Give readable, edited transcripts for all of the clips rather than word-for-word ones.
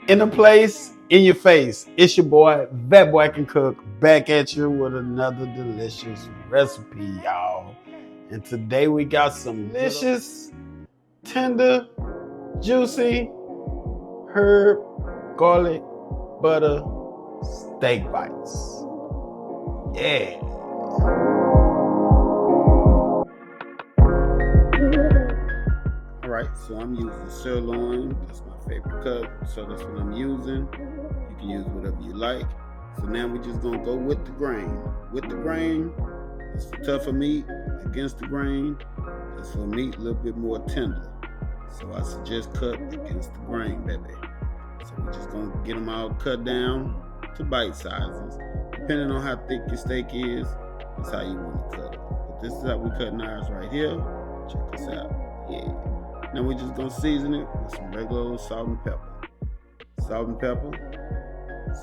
In the place, in your face. It's your boy, That Boy Can Cook, back at you with another delicious recipe, y'all. And today we got some delicious, tender, juicy, herb, garlic, butter, steak bites. Yeah. Alright, so I'm using sirloin. That's my favorite cut, so that's what I'm using. You can use whatever you like. So now we're just gonna go with the grain. With the grain, it's for tougher meat. Against the grain, it's for meat a little bit more tender. So I suggest cut against the grain, baby. So we're just gonna get them all cut down to bite sizes. Depending on how thick your steak is, that's how you want to cut it. But this is how we cutting ours right here. Check this out. Yeah. Now we're just gonna season it with some regular old salt and pepper. Salt and pepper,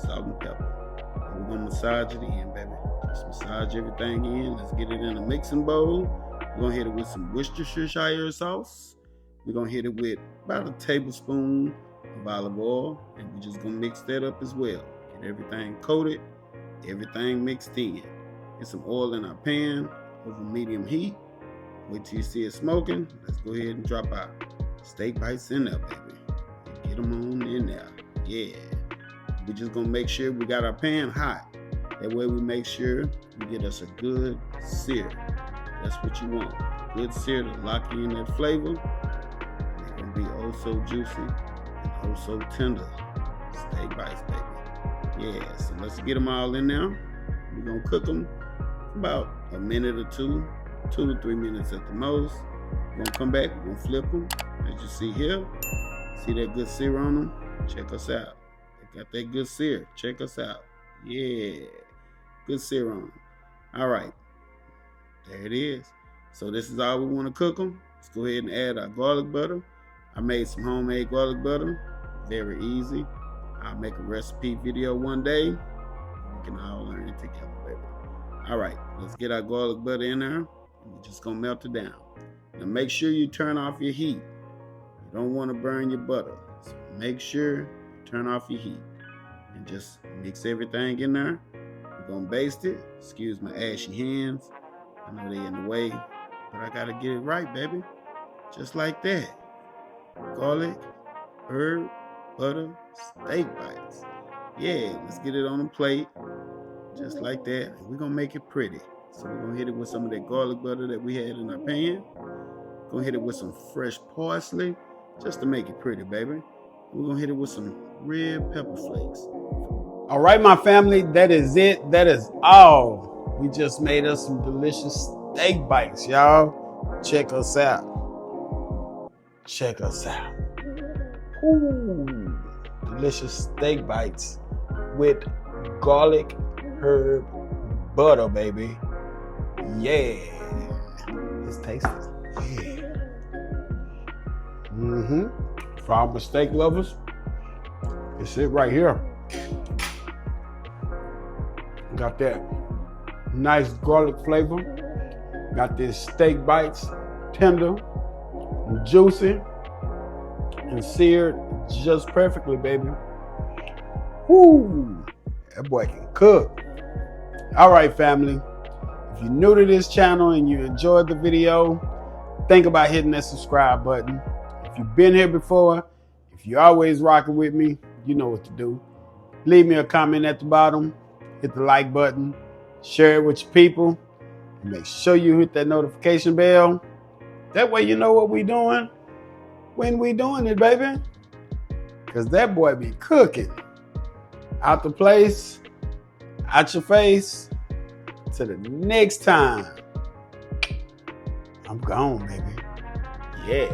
salt and pepper. And we're gonna massage it in, baby. Just massage everything in. Let's get it in a mixing bowl. We're gonna hit it with some Worcestershire sauce. We're gonna hit it with about a tablespoon of olive oil, and we're just gonna mix that up as well. Get everything coated, everything mixed in. Get some oil in our pan over medium heat. Wait till you see it smoking. Let's go ahead and drop our steak bites in there, baby. Get them on in there. Yeah. We're just gonna make sure we got our pan hot. That way we make sure we get us a good sear. That's what you want. Good sear to lock in that flavor. They're gonna be oh so juicy and oh so tender. Steak bites, baby. Yeah, so let's get them all in there. We're gonna cook them for about a minute or two. 2 to 3 minutes at the most. We're gonna come back, we're gonna flip them. As you see here, see that good sear on them? Check us out. They got that good sear. Check us out. Yeah, good sear on them. All right, there it is. So this is all we wanna cook them. Let's go ahead and add our garlic butter. I made some homemade garlic butter. Very easy. I'll make a recipe video one day. We can all learn it together, baby. All right, let's get our garlic butter in there. We're just gonna melt it down. Now make sure you turn off your heat. You don't want to burn your butter. So make sure you turn off your heat. And just mix everything in there. We're gonna baste it. Excuse my ashy hands. I know they're in the way, but I gotta get it right, baby. Just like that. Garlic, herb, butter, steak bites. Yeah, let's get it on the plate. Just like that. And we're gonna make it pretty. So we're gonna hit it with some of that garlic butter that we had in our pan. Gonna hit it with some fresh parsley, just to make it pretty, baby. We're gonna hit it with some red pepper flakes. All right, my family, that is it. That is all. We just made us some delicious steak bites, y'all. Check us out. Check us out. Ooh, delicious steak bites with garlic, herb, butter, baby. Yeah, it's tasty. Yeah. For our steak lovers, it's it right here. Got that nice garlic flavor. Got this steak bites, tender, and juicy, and seared just perfectly, baby. Woo! That boy can cook. All right, family. If you're new to this channel and you enjoyed the video, think about hitting that subscribe button. If you've been here before, if you're always rocking with me, you know what to do. Leave me a comment at the bottom, hit the like button, share it with your people, and make sure you hit that notification bell. That way you know what we're doing when we doing it, baby. Because that boy be cooking. Out the place, out your face. Till the next time, I'm gone, baby. Yeah.